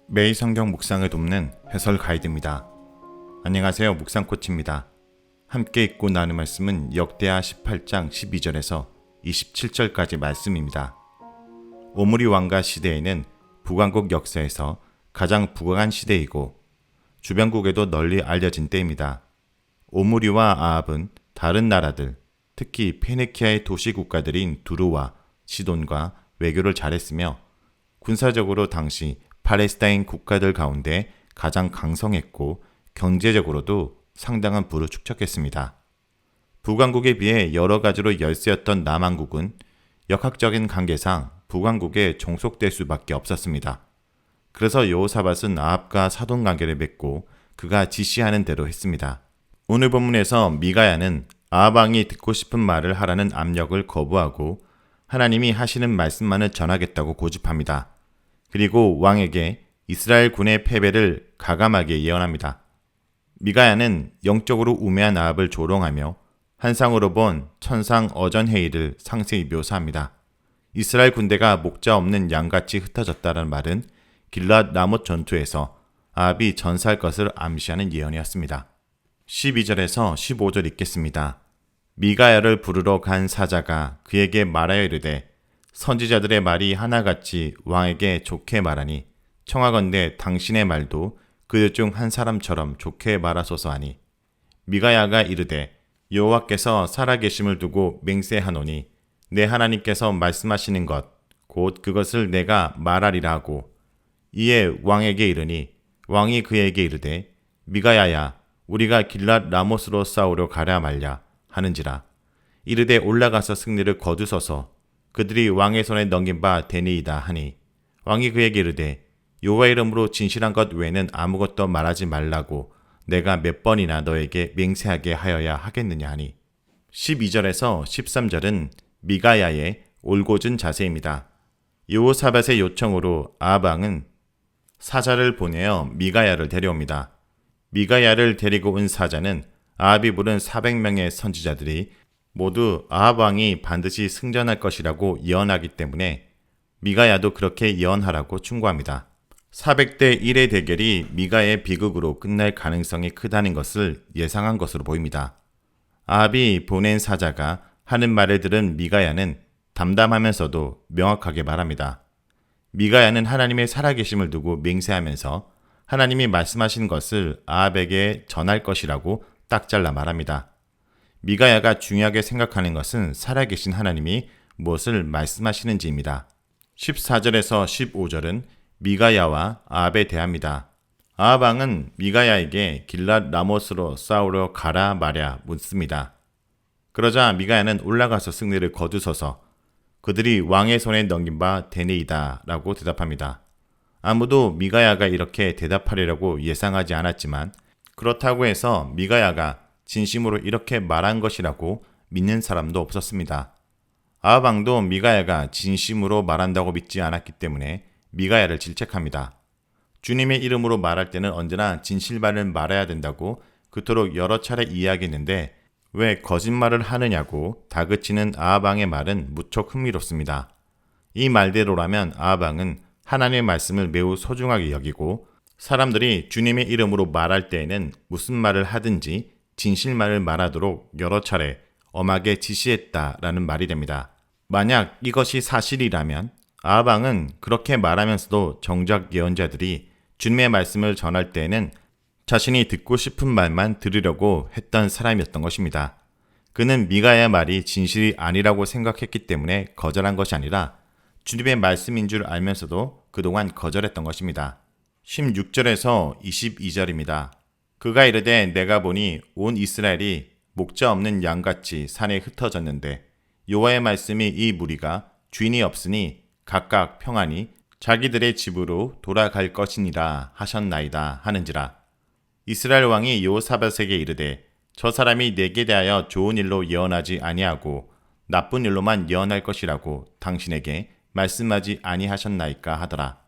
매일 성경 묵상을 돕는 해설 가이드입니다. 안녕하세요. 묵상코치입니다. 함께 읽고 나눈 말씀은 역대하 18장 12절에서 27절까지 말씀입니다. 오므리 왕가 시대에는 북왕국 역사에서 가장 부강한 시대이고 주변국에도 널리 알려진 때입니다. 오므리와 아합은 다른 나라들, 특히 페니키아의 도시 국가들인 두루와 시돈과 외교를 잘했으며 군사적으로 당시 팔레스타인 국가들 가운데 가장 강성했고 경제적으로도 상당한 부를 축적했습니다. 북왕국에 비해 여러 가지로 열세였던 남왕국은 역학적인 관계상 북왕국에 종속될 수밖에 없었습니다. 그래서 여호사밧은 아합과 사돈 관계를 맺고 그가 지시하는 대로 했습니다. 오늘 본문에서 미가야는 아합 왕이 듣고 싶은 말을 하라는 압력을 거부하고 하나님이 하시는 말씀만을 전하겠다고 고집합니다. 그리고 왕에게 이스라엘 군의 패배를 가감하게 예언합니다. 미가야는 영적으로 우매한 아합을 조롱하며 환상으로 본 천상 어전회의를 상세히 묘사합니다. 이스라엘 군대가 목자 없는 양같이 흩어졌다는 말은 길랏 라못 전투에서 아합이 전사할 것을 암시하는 예언이었습니다. 12절에서 15절 읽겠습니다. 미가야를 부르러 간 사자가 그에게 말하여 이르되 선지자들의 말이 하나같이 왕에게 좋게 말하니 청하건대 당신의 말도 그들 중 한 사람처럼 좋게 말하소서 하니 미가야가 이르되 여호와께서 살아계심을 두고 맹세하노니 내 하나님께서 말씀하시는 것 곧 그것을 내가 말하리라 하고 이에 왕에게 이르니 왕이 그에게 이르되 미가야야 우리가 길랏 라못으로 싸우려 가랴 말랴 하는지라 이르되 올라가서 승리를 거두소서 그들이 왕의 손에 넘긴 바 되니이다 하니 왕이 그에게 이르되 여호와 이름으로 진실한 것 외에는 아무것도 말하지 말라고 내가 몇 번이나 너에게 맹세하게 하여야 하겠느냐 하니 12절에서 13절은 미가야의 올곧은 자세입니다. 여호사밧의 요청으로 아합 왕은 사자를 보내어 미가야를 데려옵니다. 미가야를 데리고 온 사자는 아합이 부른 400명의 선지자들이 모두 아합 왕이 반드시 승전할 것이라고 예언하기 때문에 미가야도 그렇게 예언하라고 충고합니다. 400대 1의 대결이 미가야의 비극으로 끝날 가능성이 크다는 것을 예상한 것으로 보입니다. 아합이 보낸 사자가 하는 말을 들은 미가야는 담담하면서도 명확하게 말합니다. 미가야는 하나님의 살아계심을 두고 맹세하면서 하나님이 말씀하신 것을 아합에게 전할 것이라고 딱 잘라 말합니다. 미가야가 중요하게 생각하는 것은 살아계신 하나님이 무엇을 말씀하시는지입니다. 14절에서 15절은 미가야와 아합에 대합니다. 아합 왕은 미가야에게 길랏 라못으로 싸우러 가라 마랴 묻습니다. 그러자 미가야는 올라가서 승리를 거두소서 그들이 왕의 손에 넘긴 바 되니이다 라고 대답합니다. 아무도 미가야가 이렇게 대답하리라고 예상하지 않았지만 그렇다고 해서 미가야가 진심으로 이렇게 말한 것이라고 믿는 사람도 없었습니다. 아합 왕도 미가야가 진심으로 말한다고 믿지 않았기 때문에 미가야를 질책합니다. 주님의 이름으로 말할 때는 언제나 진실만을 말해야 된다고 그토록 여러 차례 이야기했는데 왜 거짓말을 하느냐고 다그치는 아합 왕의 말은 무척 흥미롭습니다. 이 말대로라면 아합 왕은 하나님의 말씀을 매우 소중하게 여기고 사람들이 주님의 이름으로 말할 때에는 무슨 말을 하든지 진실만을 말하도록 여러 차례 엄하게 지시했다라는 말이 됩니다. 만약 이것이 사실이라면 아합 왕은 그렇게 말하면서도 정작 예언자들이 주님의 말씀을 전할 때에는 자신이 듣고 싶은 말만 들으려고 했던 사람이었던 것입니다. 그는 미가야의 말이 진실이 아니라고 생각했기 때문에 거절한 것이 아니라 주님의 말씀인 줄 알면서도 그동안 거절했던 것입니다. 16절에서 22절입니다. 그가 이르되 내가 보니 온 이스라엘이 목자 없는 양같이 산에 흩어졌는데 여호와의 말씀이 이 무리가 주인이 없으니 각각 평안히 자기들의 집으로 돌아갈 것이니라 하셨나이다 하는지라. 이스라엘 왕이 여호사밧에게 이르되 저 사람이 내게 대하여 좋은 일로 예언하지 아니하고 나쁜 일로만 예언할 것이라고 당신에게 말씀하지 아니하셨나이까 하더라.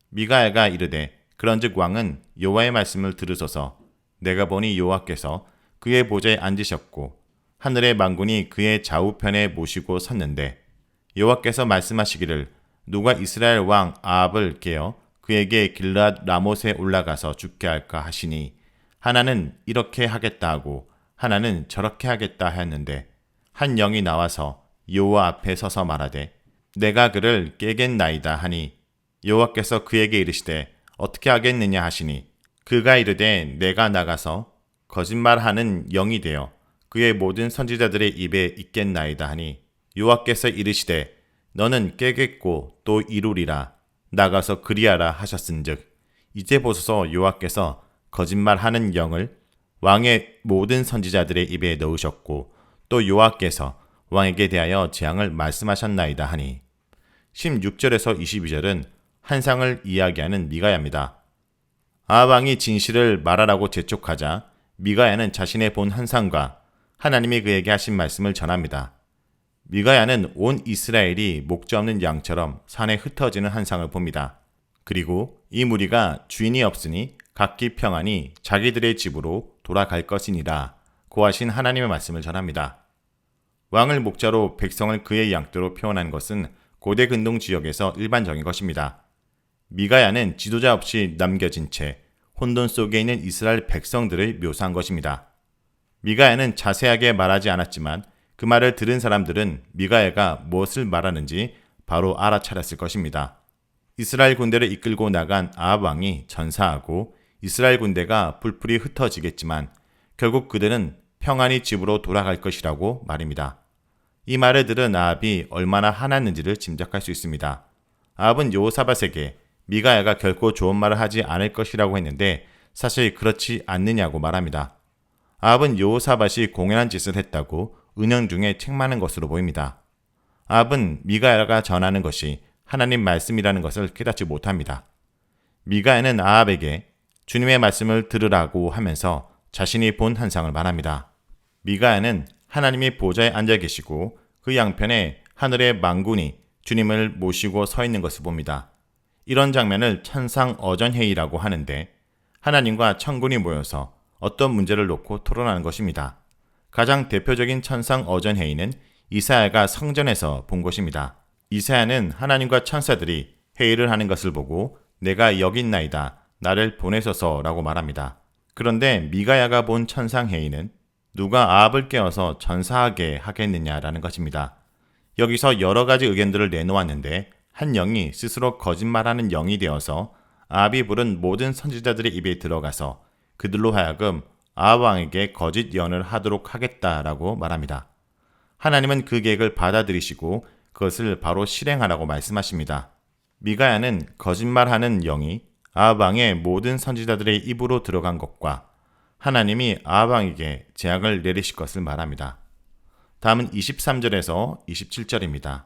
미가야가 이르되 그런즉 왕은 여호와의 말씀을 들으소서 내가 보니 여호와께서 그의 보좌에 앉으셨고 하늘의 만군이 그의 좌우편에 모시고 섰는데 여호와께서 말씀하시기를 누가 이스라엘 왕 아합을 깨어 그에게 길르앗 라못에 올라가서 죽게 할까 하시니 하나는 이렇게 하겠다 하고 하나는 저렇게 하겠다 하였는데 한 영이 나와서 여호와 앞에 서서 말하되 내가 그를 깨겠나이다 하니 여호와께서 그에게 이르시되 어떻게 하겠느냐 하시니 그가 이르되 내가 나가서 거짓말하는 영이 되어 그의 모든 선지자들의 입에 있겠나이다 하니 여호와께서 이르시되 너는 깨겠고 또 이루리라 나가서 그리하라 하셨은즉 이제 보소서 여호와께서 거짓말하는 영을 왕의 모든 선지자들의 입에 넣으셨고 또 여호와께서 왕에게 대하여 재앙을 말씀하셨나이다 하니 16절에서 22절은 한상을 이야기하는 미가야입니다. 아합 왕이 진실을 말하라고 재촉하자 미가야는 자신의 본 한상과 하나님이 그에게 하신 말씀을 전합니다. 미가야는 온 이스라엘이 목자 없는 양처럼 산에 흩어지는 한상을 봅니다. 그리고 이 무리가 주인이 없으니 각기 평안히 자기들의 집으로 돌아갈 것이니라 고하신 하나님의 말씀을 전합니다. 왕을 목자로 백성을 그의 양떼로 표현한 것은 고대 근동 지역에서 일반적인 것입니다. 미가야는 지도자 없이 남겨진 채 혼돈 속에 있는 이스라엘 백성들을 묘사한 것입니다. 미가야는 자세하게 말하지 않았지만 그 말을 들은 사람들은 미가야가 무엇을 말하는지 바로 알아차렸을 것입니다. 이스라엘 군대를 이끌고 나간 아합 왕이 전사하고 이스라엘 군대가 불풀이 흩어지겠지만 결국 그들은 평안히 집으로 돌아갈 것이라고 말입니다. 이 말을 들은 아합이 얼마나 화났는지를 짐작할 수 있습니다. 아합은 여호사밧에게 미가야가 결코 좋은 말을 하지 않을 것이라고 했는데 사실 그렇지 않느냐고 말합니다. 아합은 여호사밧이 공연한 짓을 했다고 은연중에 책망하는 것으로 보입니다. 아합은 미가야가 전하는 것이 하나님 말씀이라는 것을 깨닫지 못합니다. 미가야는 아합에게 주님의 말씀을 들으라고 하면서 자신이 본 한상을 말합니다. 미가야는 하나님이 보좌에 앉아 계시고 그 양편에 하늘의 만군이 주님을 모시고 서 있는 것을 봅니다. 이런 장면을 천상어전회의라고 하는데 하나님과 천군이 모여서 어떤 문제를 놓고 토론하는 것입니다. 가장 대표적인 천상어전회의는 이사야가 성전에서 본 것입니다. 이사야는 하나님과 천사들이 회의를 하는 것을 보고 내가 여기 있나이다 나를 보내소서라고 말합니다. 그런데 미가야가 본 천상회의는 누가 아합을 깨워서 전사하게 하겠느냐라는 것입니다. 여기서 여러 가지 의견들을 내놓았는데 한 영이 스스로 거짓말하는 영이 되어서 아합이 부른 모든 선지자들의 입에 들어가서 그들로 하여금 아합 왕에게 거짓 예언을 하도록 하겠다라고 말합니다. 하나님은 그 계획을 받아들이시고 그것을 바로 실행하라고 말씀하십니다. 미가야는 거짓말하는 영이 아합 왕의 모든 선지자들의 입으로 들어간 것과 하나님이 아합 왕에게 재앙을 내리실 것을 말합니다. 다음은 23절에서 27절입니다.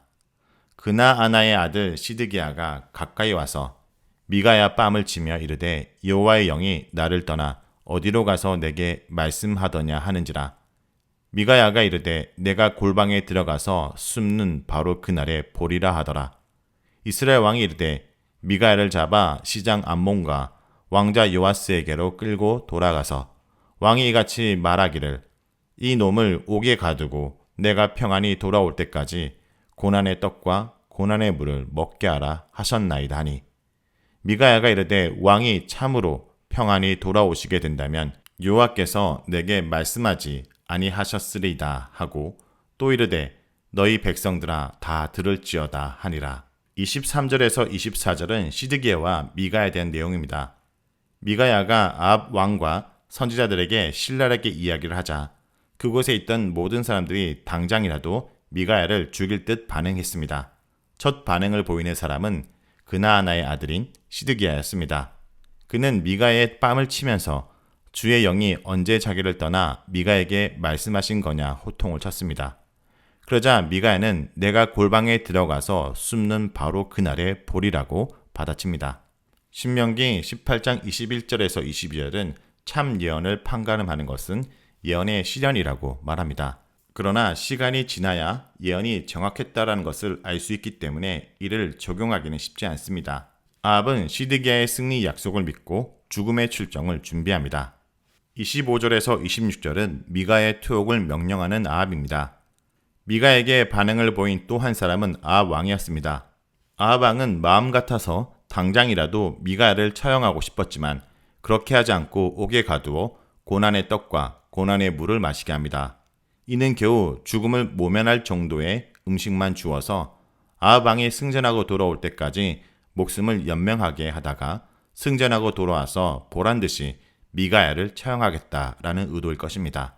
그나아나의 아들 시드기야가 가까이 와서 미가야 뺨을 치며 이르되 여호와의 영이 나를 떠나 어디로 가서 내게 말씀하더냐 하는지라. 미가야가 이르되 내가 골방에 들어가서 숨는 바로 그날에 보리라 하더라. 이스라엘 왕이 이르되 미가야를 잡아 시장 암몬과 왕자 요아스에게로 끌고 돌아가서 왕이 이같이 말하기를 이 놈을 옥에 가두고 내가 평안히 돌아올 때까지 고난의 떡과 고난의 물을 먹게 하라 하셨나이다 하니 미가야가 이르되 왕이 참으로 평안히 돌아오시게 된다면 여호와께서 내게 말씀하지 아니하셨으리이다 하고 또 이르되 너희 백성들아 다 들을지어다 하니라. 23절에서 24절은 시드기야와 미가야에 대한 내용입니다. 미가야가 아합 왕과 선지자들에게 신랄하게 이야기를 하자 그곳에 있던 모든 사람들이 당장이라도 미가야를 죽일 듯 반응했습니다. 첫 반응을 보이는 사람은 그나아나의 아들인 시드기야였습니다. 그는 미가야의 뺨을 치면서 주의 영이 언제 자기를 떠나 미가에게 말씀하신 거냐 호통을 쳤습니다. 그러자 미가야는 내가 골방에 들어가서 숨는 바로 그날에 보리라고 받아칩니다. 신명기 18장 21절에서 22절은 참 예언을 판가름하는 것은 예언의 실현이라고 말합니다. 그러나 시간이 지나야 예언이 정확했다라는 것을 알 수 있기 때문에 이를 적용하기는 쉽지 않습니다. 아합은 시드기야의 승리 약속을 믿고 죽음의 출정을 준비합니다. 25절에서 26절은 미가의 투옥을 명령하는 아합입니다. 미가에게 반응을 보인 또 한 사람은 아합 왕이었습니다. 아합 왕은 마음 같아서 당장이라도 미가야를 처형하고 싶었지만 그렇게 하지 않고 옥에 가두어 고난의 떡과 고난의 물을 마시게 합니다. 이는 겨우 죽음을 모면할 정도의 음식만 주어서 아합 왕이 승전하고 돌아올 때까지 목숨을 연명하게 하다가 승전하고 돌아와서 보란듯이 미가야를 처형하겠다라는 의도일 것입니다.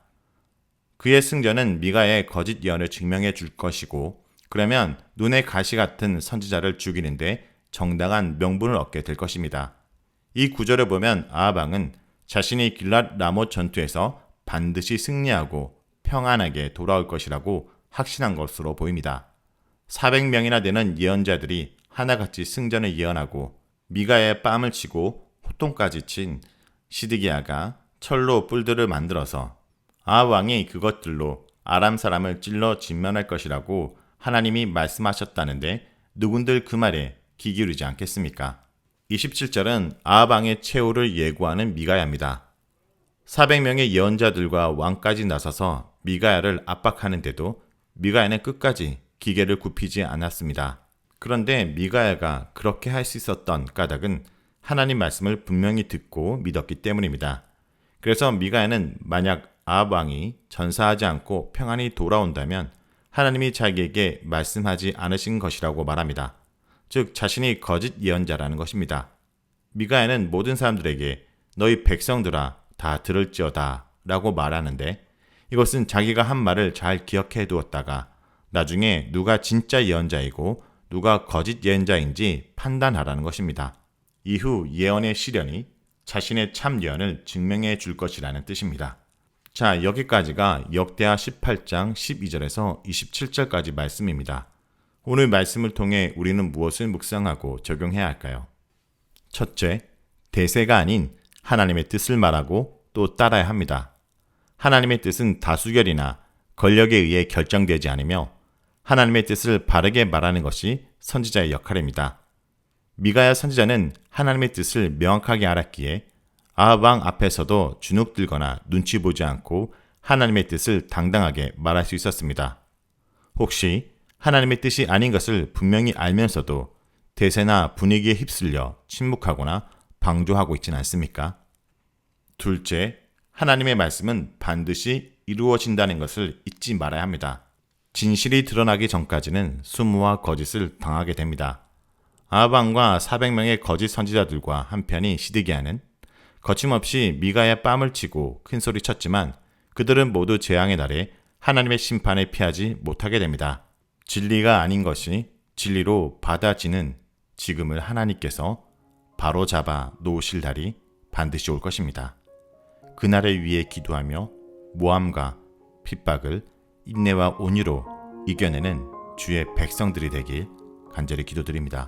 그의 승전은 미가야의 거짓 예언을 증명해 줄 것이고, 그러면 눈의 가시 같은 선지자를 죽이는데 정당한 명분을 얻게 될 것입니다. 이 구절을 보면 아합 왕은 자신이 길랏 라못 전투에서 반드시 승리하고 평안하게 돌아올 것이라고 확신한 것으로 보입니다. 400명이나 되는 예언자들이 하나같이 승전을 예언하고 미가야의 뺨을 치고 호통까지 친 시드기야가 철로 뿔들을 만들어서 아합 왕이 그것들로 아람 사람을 찔러 진멸할 것이라고 하나님이 말씀하셨다는데 누군들 그 말에 귀 기울이지 않겠습니까? 27절은 아합 왕의 최후를 예고하는 미가야입니다. 400명의 예언자들과 왕까지 나서서 미가야를 압박하는데도 미가야는 끝까지 기계를 굽히지 않았습니다. 그런데 미가야가 그렇게 할 수 있었던 까닭은 하나님 말씀을 분명히 듣고 믿었기 때문입니다. 그래서 미가야는 만약 아합 왕이 전사하지 않고 평안히 돌아온다면 하나님이 자기에게 말씀하지 않으신 것이라고 말합니다. 즉 자신이 거짓 예언자라는 것입니다. 미가야는 모든 사람들에게 너희 백성들아 다 들을지어다 라고 말하는데, 이것은 자기가 한 말을 잘 기억해 두었다가 나중에 누가 진짜 예언자이고 누가 거짓 예언자인지 판단하라는 것입니다. 이후 예언의 시련이 자신의 참 예언을 증명해 줄 것이라는 뜻입니다. 자, 여기까지가 역대하 18장 12절에서 27절까지 말씀입니다. 오늘 말씀을 통해 우리는 무엇을 묵상하고 적용해야 할까요? 첫째, 대세가 아닌 하나님의 뜻을 말하고 또 따라야 합니다. 하나님의 뜻은 다수결이나 권력에 의해 결정되지 않으며 하나님의 뜻을 바르게 말하는 것이 선지자의 역할입니다. 미가야 선지자는 하나님의 뜻을 명확하게 알았기에 아합 왕 앞에서도 주눅 들거나 눈치 보지 않고 하나님의 뜻을 당당하게 말할 수 있었습니다. 혹시 하나님의 뜻이 아닌 것을 분명히 알면서도 대세나 분위기에 휩쓸려 침묵하거나 방조하고 있지는 않습니까? 둘째, 하나님의 말씀은 반드시 이루어진다는 것을 잊지 말아야 합니다. 진실이 드러나기 전까지는 수모와 거짓을 당하게 됩니다. 아합 왕과 400명의 거짓 선지자들과 한편이 시드기야는 거침없이 미가야의 뺨을 치고 큰 소리 쳤지만 그들은 모두 재앙의 날에 하나님의 심판을 피하지 못하게 됩니다. 진리가 아닌 것이 진리로 받아지는 지금을 하나님께서 바로잡아 놓으실 날이 반드시 올 것입니다. 그날을 위해 기도하며 모함과 핍박을 인내와 온유로 이겨내는 주의 백성들이 되길 간절히 기도드립니다.